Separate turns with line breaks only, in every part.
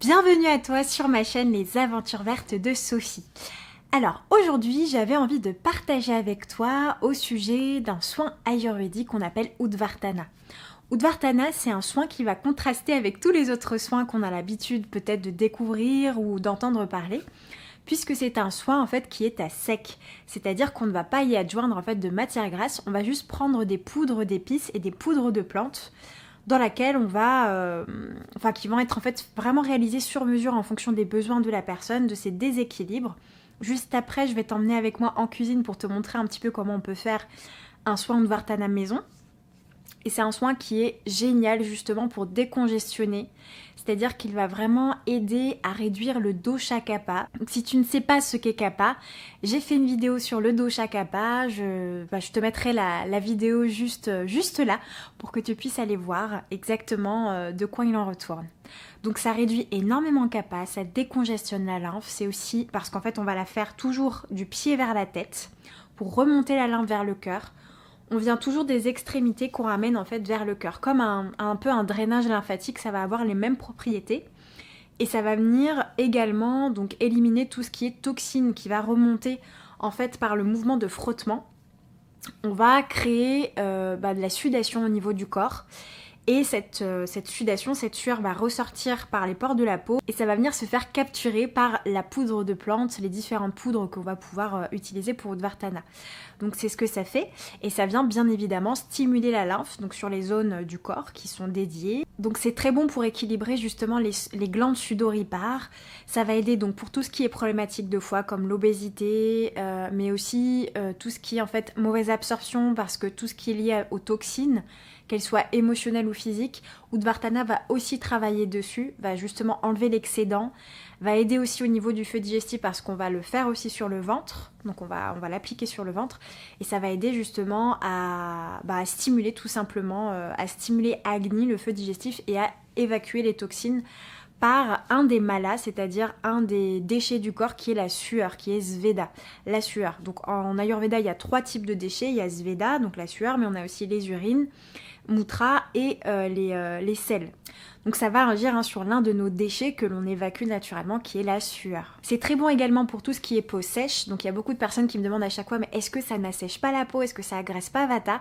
Bienvenue à toi sur ma chaîne Les Aventures Vertes de Sophie. Alors aujourd'hui j'avais envie de partager avec toi au sujet d'un soin ayurvédique qu'on appelle Udvartana. Udvartana, c'est un soin qui va contraster avec tous les autres soins qu'on a l'habitude peut-être de découvrir ou d'entendre parler, puisque c'est un soin en fait qui est à sec, c'est-à-dire qu'on ne va pas y adjoindre en fait de matière grasse, on va juste prendre des poudres d'épices et des poudres de plantes dans laquelle on va, qui vont être en fait vraiment réalisées sur mesure en fonction des besoins de la personne, de ses déséquilibres. Juste après, je vais t'emmener avec moi en cuisine pour te montrer un petit peu comment on peut faire un soin Udvartana maison. Et c'est un soin qui est génial justement pour décongestionner, c'est-à-dire qu'il va vraiment aider à réduire le dosha kapha. Donc si tu ne sais pas ce qu'est kapha, j'ai fait une vidéo sur le dosha kapha, je te mettrai la vidéo juste là pour que tu puisses aller voir exactement de quoi il en retourne. Donc ça réduit énormément kapha, ça décongestionne la lymphe, c'est aussi parce qu'en fait on va la faire toujours du pied vers la tête pour remonter la lymphe vers le cœur. On vient toujours des extrémités qu'on ramène en fait vers le cœur. Comme un peu un drainage lymphatique, ça va avoir les mêmes propriétés. Et ça va venir également donc éliminer tout ce qui est toxine qui va remonter en fait par le mouvement de frottement. On va créer de la sudation au niveau du corps. Et cette sudation, cette sueur va ressortir par les pores de la peau et ça va venir se faire capturer par la poudre de plante, les différentes poudres qu'on va pouvoir utiliser pour Udvartana. Donc c'est ce que ça fait et ça vient bien évidemment stimuler la lymphe donc sur les zones du corps qui sont dédiées. Donc c'est très bon pour équilibrer justement les glandes sudoripares. Ça va aider donc pour tout ce qui est problématique de foie comme l'obésité, mais aussi tout ce qui est en fait mauvaise absorption parce que tout ce qui est lié aux toxines, qu'elles soient émotionnelles ou physiques, Udvartana va aussi travailler dessus, va justement enlever l'excédent, va aider aussi au niveau du feu digestif parce qu'on va le faire aussi sur le ventre, donc on va l'appliquer sur le ventre, et ça va aider justement à stimuler tout simplement, à stimuler Agni, le feu digestif, et à évacuer les toxines par un des malas, c'est-à-dire un des déchets du corps qui est la sueur, qui est Sveda, la sueur. Donc en Ayurveda, il y a 3 types de déchets, il y a Sveda, donc la sueur, mais on a aussi les urines, Moutra et les selles. Donc ça va agir sur l'un de nos déchets que l'on évacue naturellement, qui est la sueur. C'est très bon également pour tout ce qui est peau sèche. Donc il y a beaucoup de personnes qui me demandent à chaque fois, mais est-ce que ça n'assèche pas la peau? Est-ce que ça agresse pas Vata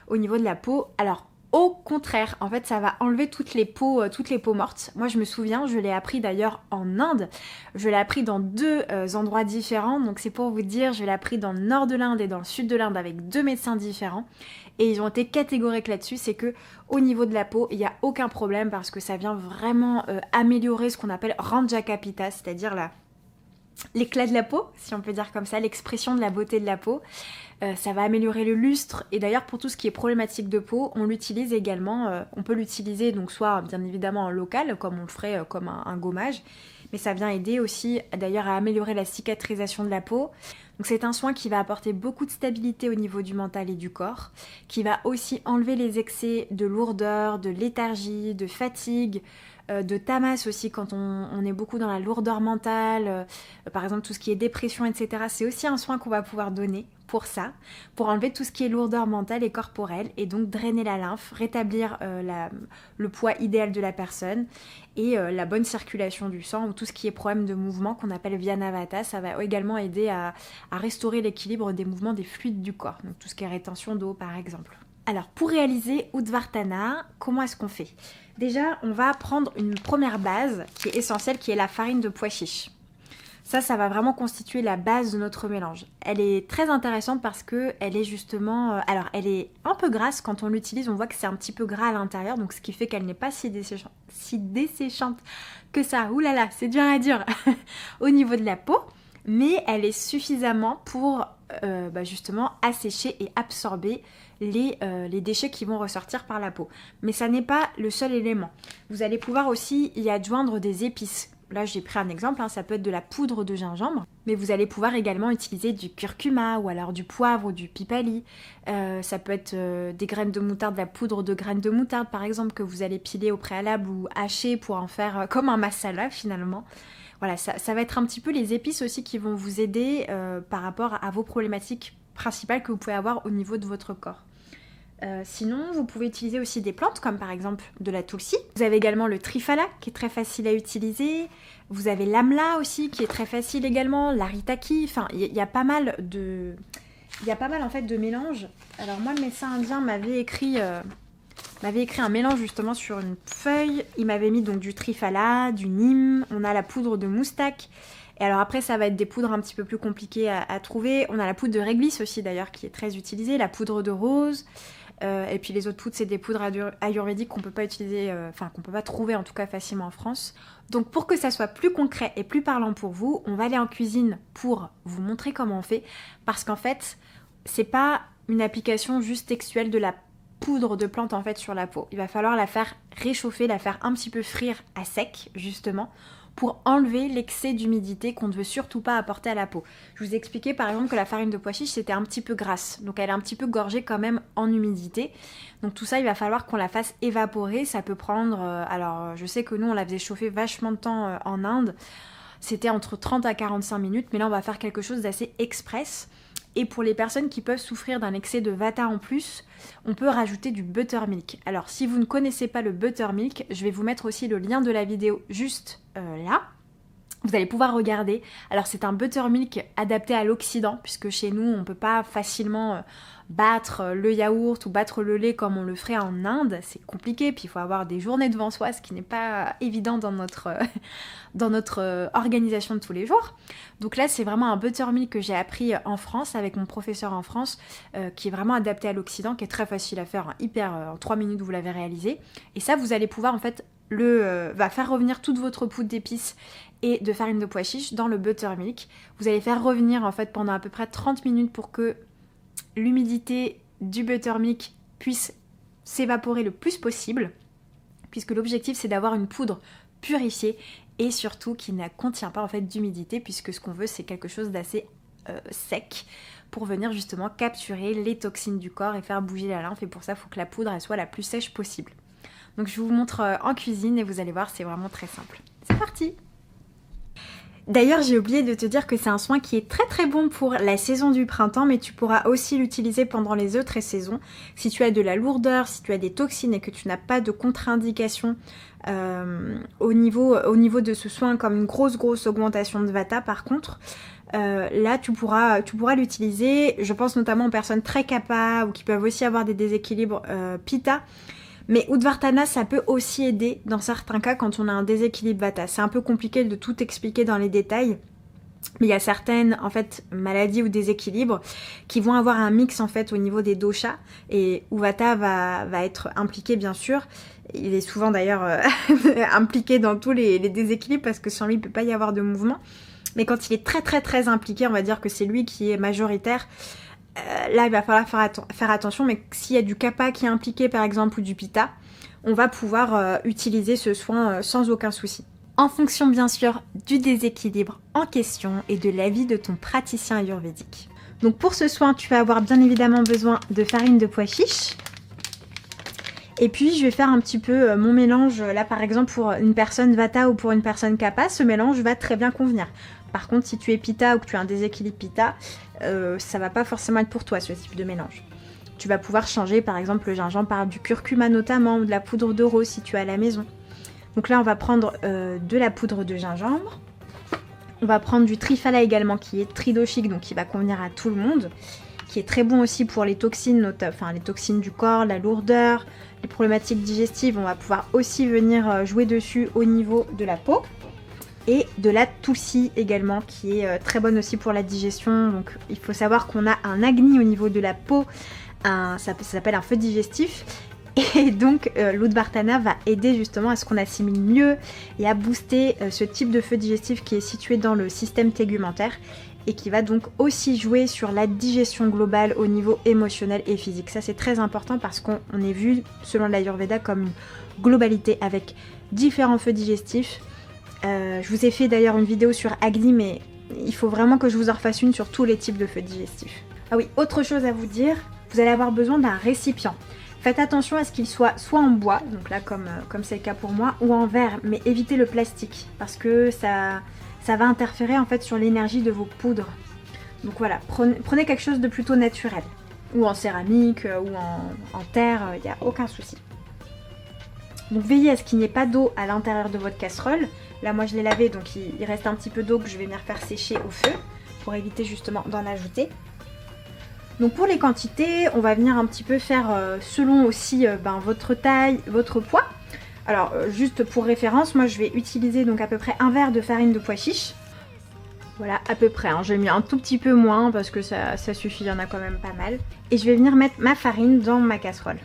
au niveau de la peau? Alors au contraire, en fait, ça va enlever toutes les peaux mortes. Moi, je me souviens, je l'ai appris d'ailleurs en Inde. Je l'ai appris dans 2 endroits différents. Donc, c'est pour vous dire, je l'ai appris dans le nord de l'Inde et dans le sud de l'Inde avec 2 médecins différents. Et ils ont été catégoriques là-dessus. C'est que au niveau de la peau, il n'y a aucun problème parce que ça vient vraiment améliorer ce qu'on appelle Ranjakapita, c'est-à-dire l'éclat de la peau, si on peut dire comme ça, l'expression de la beauté de la peau. Ça va améliorer le lustre et d'ailleurs pour tout ce qui est problématique de peau, on l'utilise également, on peut l'utiliser donc soit bien évidemment en local comme on le ferait comme un gommage, mais ça vient aider aussi d'ailleurs à améliorer la cicatrisation de la peau. Donc c'est un soin qui va apporter beaucoup de stabilité au niveau du mental et du corps, qui va aussi enlever les excès de lourdeur, de léthargie, de fatigue, de tamas aussi quand on est beaucoup dans la lourdeur mentale, par exemple tout ce qui est dépression, etc. C'est aussi un soin qu'on va pouvoir donner pour ça, pour enlever tout ce qui est lourdeur mentale et corporelle et donc drainer la lymphe, rétablir le poids idéal de la personne et la bonne circulation du sang ou tout ce qui est problème de mouvement qu'on appelle Vyanavata. Ça va également aider à restaurer l'équilibre des mouvements des fluides du corps, donc tout ce qui est rétention d'eau par exemple. Alors pour réaliser Udvartana, comment est-ce qu'on fait? Déjà, on va prendre une première base qui est essentielle, qui est la farine de pois chiche. Ça va vraiment constituer la base de notre mélange. Elle est très intéressante parce que elle est justement... alors, elle est un peu grasse. Quand on l'utilise, on voit que c'est un petit peu gras à l'intérieur. Donc, ce qui fait qu'elle n'est pas si desséchante que ça. Ouh là là, c'est dur à dire au niveau de la peau. Mais elle est suffisamment pour justement assécher et absorber les déchets qui vont ressortir par la peau. Mais ça n'est pas le seul élément. Vous allez pouvoir aussi y adjoindre des épices. Là, j'ai pris un exemple, ça peut être de la poudre de gingembre, mais vous allez pouvoir également utiliser du curcuma ou alors du poivre ou du pipali. Ça peut être des graines de moutarde, de la poudre de graines de moutarde par exemple, que vous allez piler au préalable ou hacher pour en faire comme un masala finalement. Voilà, ça va être un petit peu les épices aussi qui vont vous aider par rapport à vos problématiques principales que vous pouvez avoir au niveau de votre corps. Sinon, vous pouvez utiliser aussi des plantes comme par exemple de la tulsi. Vous avez également le triphala qui est très facile à utiliser. Vous avez l'amla aussi qui est très facile également, l'aritaki. Enfin, il y a pas mal de... Il y a pas mal en fait de mélanges. Alors moi, le médecin indien m'avait écrit un mélange justement sur une feuille. Il m'avait mis donc du triphala, du neem. On a la poudre de moustak. Et alors après, ça va être des poudres un petit peu plus compliquées à trouver. On a la poudre de réglisse aussi d'ailleurs qui est très utilisée. La poudre de rose. Et puis les autres poudres, c'est des poudres ayurvédiques qu'on peut pas utiliser, qu'on peut pas trouver en tout cas facilement en France. Donc pour que ça soit plus concret et plus parlant pour vous, on va aller en cuisine pour vous montrer comment on fait. Parce qu'en fait, c'est pas une application juste textuelle de la poudre de plante en fait sur la peau. Il va falloir la faire réchauffer, la faire un petit peu frire à sec justement, pour enlever l'excès d'humidité qu'on ne veut surtout pas apporter à la peau. Je vous ai expliqué par exemple que la farine de pois chiche c'était un petit peu grasse, donc elle est un petit peu gorgée quand même en humidité. Donc tout ça il va falloir qu'on la fasse évaporer, ça peut prendre, alors je sais que nous on la faisait chauffer vachement de temps en Inde, c'était entre 30 à 45 minutes, mais là on va faire quelque chose d'assez express. Et pour les personnes qui peuvent souffrir d'un excès de vata en plus, on peut rajouter du buttermilk. Alors si vous ne connaissez pas le buttermilk, je vais vous mettre aussi le lien de la vidéo juste là. Vous allez pouvoir regarder. Alors c'est un buttermilk adapté à l'Occident, puisque chez nous on ne peut pas facilement battre le yaourt ou battre le lait comme on le ferait en Inde. C'est compliqué, puis il faut avoir des journées devant soi, ce qui n'est pas évident dans notre organisation de tous les jours. Donc là c'est vraiment un buttermilk que j'ai appris en France avec mon professeur en France, qui est vraiment adapté à l'Occident, qui est très facile à faire, en 3 minutes vous l'avez réalisé. Et ça vous allez pouvoir en fait va faire revenir toute votre poudre d'épices et de farine de pois chiche dans le buttermilk. Vous allez faire revenir en fait pendant à peu près 30 minutes pour que l'humidité du buttermilk puisse s'évaporer le plus possible, puisque l'objectif c'est d'avoir une poudre purifiée et surtout qui ne contient pas en fait d'humidité, puisque ce qu'on veut c'est quelque chose d'assez sec pour venir justement capturer les toxines du corps et faire bouger la lymphe, et pour ça il faut que la poudre elle soit la plus sèche possible. Donc je vous montre en cuisine et vous allez voir, c'est vraiment très simple. C'est parti! D'ailleurs, j'ai oublié de te dire que c'est un soin qui est très très bon pour la saison du printemps, mais tu pourras aussi l'utiliser pendant les autres saisons. Si tu as de la lourdeur, si tu as des toxines et que tu n'as pas de contre-indication au niveau de ce soin, comme une grosse augmentation de vata par contre, là tu pourras l'utiliser. Je pense notamment aux personnes très kapha ou qui peuvent aussi avoir des déséquilibres pitta. Mais Udvartana, ça peut aussi aider dans certains cas quand on a un déséquilibre vata. C'est un peu compliqué de tout expliquer dans les détails, mais il y a certaines en fait maladies ou déséquilibres qui vont avoir un mix en fait au niveau des doshas, et où vata va être impliqué bien sûr. Il est souvent d'ailleurs impliqué dans tous les déséquilibres parce que sans lui il ne peut pas y avoir de mouvement. Mais quand il est très impliqué, on va dire que c'est lui qui est majoritaire. Là il va falloir faire attention, mais s'il y a du kapha qui est impliqué par exemple ou du pitta, on va pouvoir utiliser ce soin sans aucun souci. En fonction bien sûr du déséquilibre en question et de l'avis de ton praticien ayurvédique. Donc pour ce soin tu vas avoir bien évidemment besoin de farine de pois chiche. Et puis je vais faire un petit peu mon mélange, là par exemple pour une personne vata ou pour une personne kapha, ce mélange va très bien convenir. Par contre si tu es pitta ou que tu as un déséquilibre pitta, ça va pas forcément être pour toi ce type de mélange. Tu vas pouvoir changer par exemple le gingembre par du curcuma notamment, ou de la poudre de rose si tu as à la maison. Donc là on va prendre de la poudre de gingembre. On va prendre du triphala également qui est tridoshique, donc qui va convenir à tout le monde, qui est très bon aussi pour les toxines, les toxines du corps, la lourdeur, les problématiques digestives. On va pouvoir aussi venir jouer dessus au niveau de la peau. Et de la tulsi également qui est très bonne aussi pour la digestion. Donc il faut savoir qu'on a un agni au niveau de la peau, ça s'appelle un feu digestif. Et donc l'Udvartana va aider justement à ce qu'on assimile mieux et à booster ce type de feu digestif qui est situé dans le système tégumentaire, et qui va donc aussi jouer sur la digestion globale au niveau émotionnel et physique. Ça c'est très important parce qu'on est vu selon l'Ayurveda comme une globalité avec différents feux digestifs. Je vous ai fait d'ailleurs une vidéo sur Agni, mais il faut vraiment que je vous en refasse une sur tous les types de feux digestifs. Ah oui, autre chose à vous dire, vous allez avoir besoin d'un récipient. Faites attention à ce qu'il soit en bois, donc là comme c'est le cas pour moi, ou en verre, mais évitez le plastique parce que ça va interférer en fait sur l'énergie de vos poudres. Donc voilà, prenez quelque chose de plutôt naturel. ou en céramique ou en terre, il n'y a aucun souci. Donc veillez à ce qu'il n'y ait pas d'eau à l'intérieur de votre casserole. Là moi je l'ai lavé, donc il reste un petit peu d'eau que je vais venir faire sécher au feu pour éviter justement d'en ajouter. Donc pour les quantités, on va venir un petit peu faire selon aussi votre taille, votre poids. Alors juste pour référence, moi je vais utiliser donc à peu près un verre de farine de pois chiche. Voilà, à peu près, hein. J'ai mis un tout petit peu moins parce que ça suffit, il y en a quand même pas mal. Et je vais venir mettre ma farine dans ma casserole.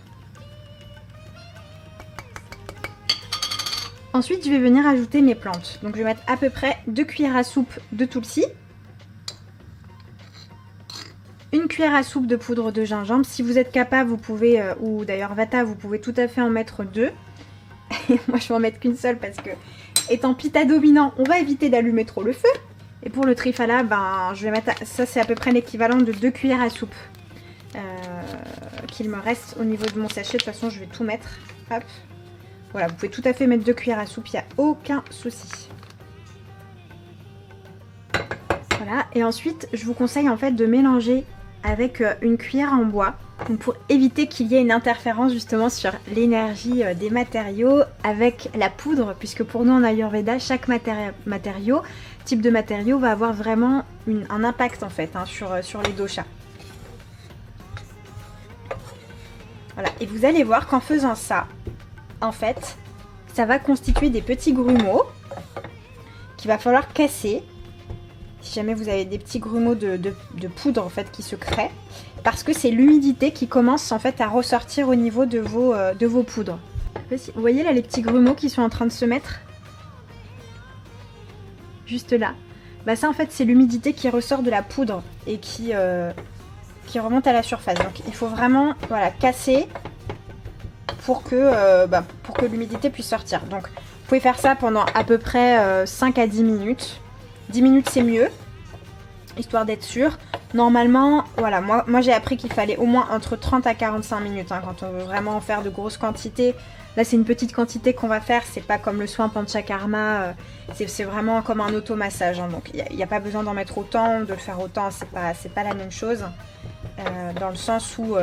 Ensuite, je vais venir ajouter mes plantes. Donc je vais mettre à peu près 2 cuillères à soupe de tulsi. 1 cuillère à soupe de poudre de gingembre. Si vous êtes capable, vous pouvez, ou d'ailleurs Vata, vous pouvez tout à fait en mettre 2. Moi je vais en mettre qu'une seule parce que, étant Pitta dominant, on va éviter d'allumer trop le feu. Et pour le Triphala, je vais mettre, ça c'est à peu près l'équivalent de 2 cuillères à soupe qu'il me reste au niveau de mon sachet. De toute façon, je vais tout mettre. Hop. Voilà, vous pouvez tout à fait mettre 2 cuillères à soupe, il n'y a aucun souci. Voilà, et ensuite, je vous conseille en fait de mélanger avec une cuillère en bois pour éviter qu'il y ait une interférence justement sur l'énergie des matériaux avec la poudre, puisque pour nous en Ayurveda, chaque type de matériau va avoir vraiment un impact en fait sur les doshas. Voilà, et vous allez voir qu'en faisant ça, en fait, ça va constituer des petits grumeaux qu'il va falloir casser. Si jamais vous avez des petits grumeaux de poudre en fait qui se créent, parce que c'est l'humidité qui commence en fait à ressortir au niveau de vos poudres. Vous voyez là les petits grumeaux qui sont en train de se mettre juste là. Ça en fait c'est l'humidité qui ressort de la poudre et qui remonte à la surface. Donc il faut vraiment casser pour que l'humidité puisse sortir. Donc vous pouvez faire ça pendant à peu près 5 à 10 minutes. 10 minutes c'est mieux, histoire d'être sûr. Normalement, voilà, moi j'ai appris qu'il fallait au moins entre 30 à 45 minutes quand on veut vraiment faire de grosses quantités. Là c'est une petite quantité qu'on va faire, c'est pas comme le soin Panchakarma, c'est vraiment comme un automassage. Donc il n'y a pas besoin d'en mettre autant, de le faire autant, c'est pas la même chose. Dans le sens où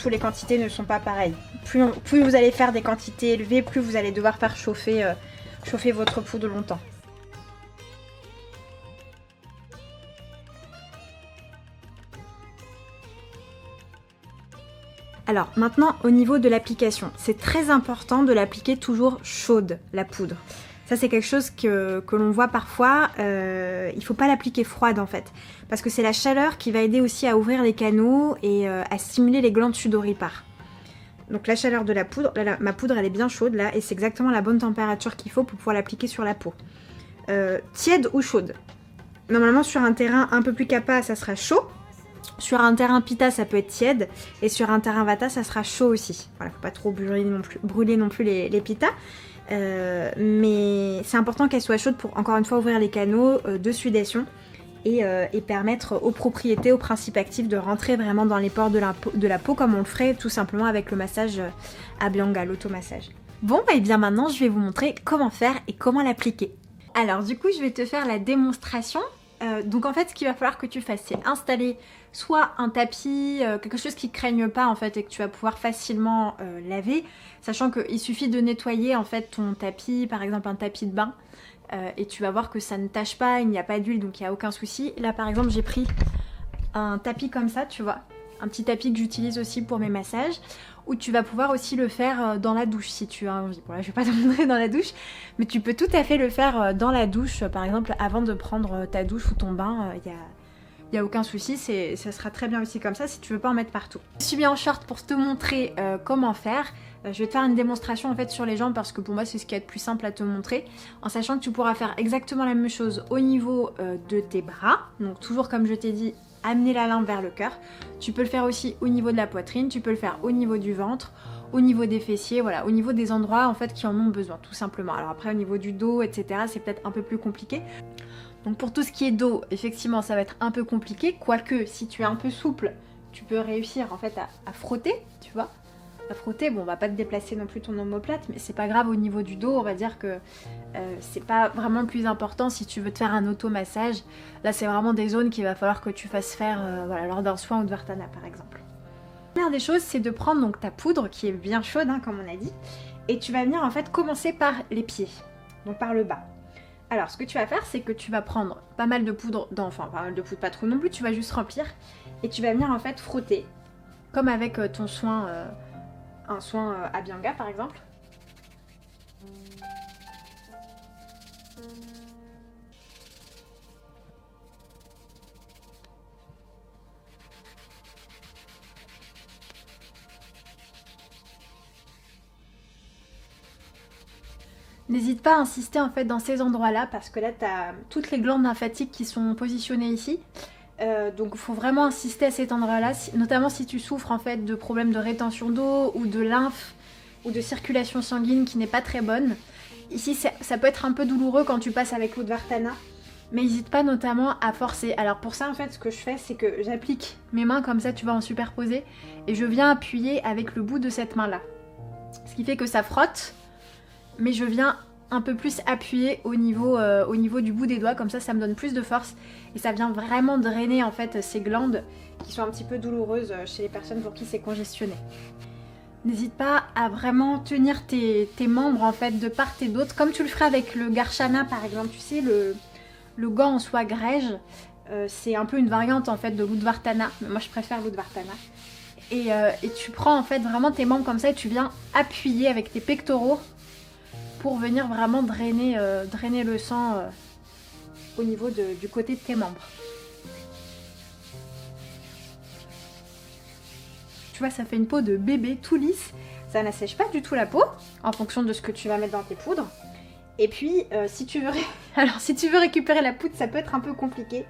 les quantités ne sont pas pareilles. Plus vous allez faire des quantités élevées, plus vous allez devoir faire chauffer votre poudre longtemps. Alors maintenant au niveau de l'application, c'est très important de l'appliquer toujours chaude, la poudre. Ça c'est quelque chose que l'on voit parfois, il ne faut pas l'appliquer froide en fait. Parce que c'est la chaleur qui va aider aussi à ouvrir les canaux et à stimuler les glandes sudoripares. Donc la chaleur de la poudre, là, ma poudre elle est bien chaude là et c'est exactement la bonne température qu'il faut pour pouvoir l'appliquer sur la peau. Tiède ou chaude. Normalement sur un terrain un peu plus kapha ça sera chaud. Sur un terrain Pitta ça peut être tiède et sur un terrain Vata ça sera chaud aussi. Voilà, faut pas trop brûler non plus les Pitta. Mais c'est important qu'elle soit chaude pour encore une fois ouvrir les canaux de sudation et permettre aux propriétés, aux principes actifs de rentrer vraiment dans les pores de la peau comme on le ferait tout simplement avec le massage Abhyanga, l'automassage. Bon et bien maintenant je vais vous montrer comment faire et comment l'appliquer. Alors du coup je vais te faire la démonstration. Donc en fait ce qu'il va falloir que tu fasses c'est installer soit un tapis, quelque chose qui ne craigne pas en fait et que tu vas pouvoir facilement laver, sachant qu'il suffit de nettoyer en fait ton tapis, par exemple un tapis de bain, et tu vas voir que ça ne tache pas, il n'y a pas d'huile donc il n'y a aucun souci. Là par exemple j'ai pris un tapis comme ça, tu vois, un petit tapis que j'utilise aussi pour mes massages, où tu vas pouvoir aussi le faire dans la douche si tu as envie. Bon là je vais pas te montrer dans la douche, mais tu peux tout à fait le faire dans la douche, par exemple avant de prendre ta douche ou ton bain, il n'y a aucun souci, ça sera très bien aussi comme ça si tu veux pas en mettre partout. Je suis bien en short pour te montrer comment faire. Je vais te faire une démonstration en fait sur les jambes parce que pour moi c'est ce qui est le plus simple à te montrer, en sachant que tu pourras faire exactement la même chose au niveau de tes bras. Donc toujours comme je t'ai dit, amener la lampe vers le cœur. Tu peux le faire aussi au niveau de la poitrine, tu peux le faire au niveau du ventre, au niveau des fessiers, voilà, au niveau des endroits en fait qui en ont besoin tout simplement. Alors après au niveau du dos etc c'est peut-être un peu plus compliqué. Donc pour tout ce qui est dos, effectivement ça va être un peu compliqué, quoique si tu es un peu souple, tu peux réussir en fait à frotter, tu vois. à frotter. Bon, on va pas te déplacer non plus ton omoplate, mais c'est pas grave au niveau du dos, on va dire que c'est pas vraiment le plus important si tu veux te faire un automassage. Là, c'est vraiment des zones qu'il va falloir que tu fasses faire voilà, lors d'un soin Udvartana par exemple. La première des choses, c'est de prendre donc ta poudre qui est bien chaude, hein, comme on a dit, et tu vas venir en fait commencer par les pieds, donc par le bas. Alors, ce que tu vas faire, c'est que tu vas prendre pas mal de poudre, enfin pas mal de poudre, pas trop non plus, tu vas juste remplir, et tu vas venir en fait frotter, comme avec ton soin, un soin Abhyanga par exemple. N'hésite pas à insister en fait dans ces endroits-là parce que là tu as toutes les glandes lymphatiques qui sont positionnées ici. Donc il faut vraiment insister à cet endroit-là, notamment si tu souffres en fait de problèmes de rétention d'eau ou de lymphe ou de circulation sanguine qui n'est pas très bonne. Ici ça peut être un peu douloureux quand tu passes avec l'Udvartana, mais n'hésite pas notamment à forcer. Alors pour ça en fait ce que je fais c'est que j'applique mes mains comme ça, tu vas en superposer, et je viens appuyer avec le bout de cette main-là. Ce qui fait que ça frotte, mais je viens un peu plus appuyer au niveau du bout des doigts, comme ça me donne plus de force et ça vient vraiment drainer en fait ces glandes qui sont un petit peu douloureuses chez les personnes pour qui c'est congestionné. N'hésite pas à vraiment tenir tes membres en fait de part et d'autre, comme tu le ferais avec le Garshana par exemple, tu sais le gant en soie grège, c'est un peu une variante en fait de l'Udvartana, mais moi je préfère l'Udvartana. Et tu prends en fait vraiment tes membres comme ça et tu viens appuyer avec tes pectoraux pour venir vraiment drainer le sang au niveau du côté de tes membres. Tu vois, ça fait une peau de bébé tout lisse, ça n'assèche pas du tout la peau en fonction de ce que tu vas mettre dans tes poudres. Et puis si tu veux récupérer la poudre, ça peut être un peu compliqué.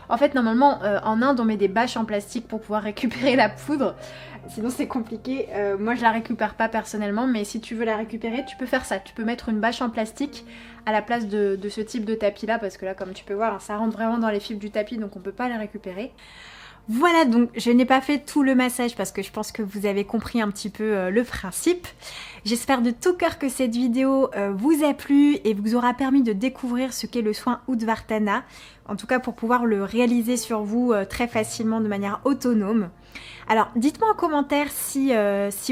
En fait, normalement, en Inde, on met des bâches en plastique pour pouvoir récupérer la poudre. Sinon, c'est compliqué. Moi, je la récupère pas personnellement, mais si tu veux la récupérer, tu peux faire ça. Tu peux mettre une bâche en plastique à la place de ce type de tapis-là, parce que là, comme tu peux voir, hein, ça rentre vraiment dans les fibres du tapis, donc on peut pas la récupérer. Voilà, donc je n'ai pas fait tout le massage parce que je pense que vous avez compris un petit peu le principe. J'espère de tout cœur que cette vidéo vous a plu et vous aura permis de découvrir ce qu'est le soin Udvartana. En tout cas pour pouvoir le réaliser sur vous très facilement de manière autonome. Alors dites-moi en commentaire si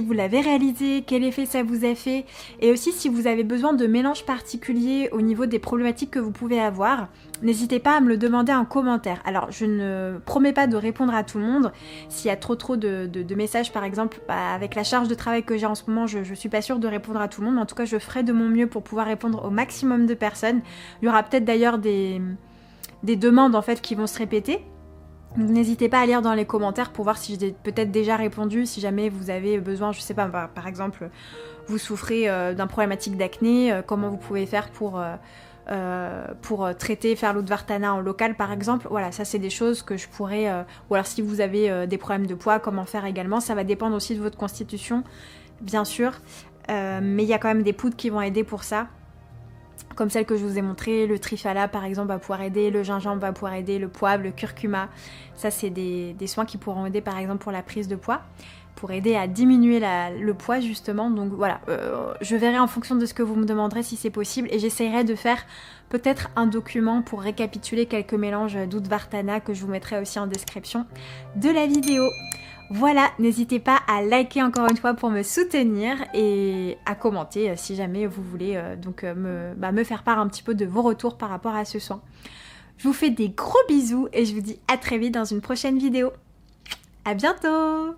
vous l'avez réalisé, quel effet ça vous a fait, et aussi si vous avez besoin de mélanges particuliers au niveau des problématiques que vous pouvez avoir. N'hésitez pas à me le demander en commentaire. Alors je ne promets pas de répondre à tout le monde. S'il y a trop de messages par exemple, avec la charge de travail que j'ai en ce moment, je suis pas sûre de répondre à tout le monde. Mais en tout cas je ferai de mon mieux pour pouvoir répondre au maximum de personnes. Il y aura peut-être d'ailleurs des demandes en fait qui vont se répéter. N'hésitez pas à lire dans les commentaires pour voir si j'ai peut-être déjà répondu, si jamais vous avez besoin, je sais pas, par exemple, vous souffrez d'un problématique d'acné, comment vous pouvez faire pour traiter, faire l'Udvartana en local par exemple. Voilà, ça c'est des choses que je pourrais, ou alors si vous avez des problèmes de poids, comment faire également, ça va dépendre aussi de votre constitution, bien sûr, mais il y a quand même des poudres qui vont aider pour ça. Comme celle que je vous ai montré, le triphala par exemple va pouvoir aider, le gingembre va pouvoir aider, le poivre, le curcuma, ça c'est des soins qui pourront aider par exemple pour la prise de poids, pour aider à diminuer le poids justement. Donc voilà, je verrai en fonction de ce que vous me demanderez si c'est possible et j'essaierai de faire peut-être un document pour récapituler quelques mélanges d'Udvartana que je vous mettrai aussi en description de la vidéo. Voilà, n'hésitez pas à liker encore une fois pour me soutenir et à commenter si jamais vous voulez me faire part un petit peu de vos retours par rapport à ce soin. Je vous fais des gros bisous et je vous dis à très vite dans une prochaine vidéo. À bientôt!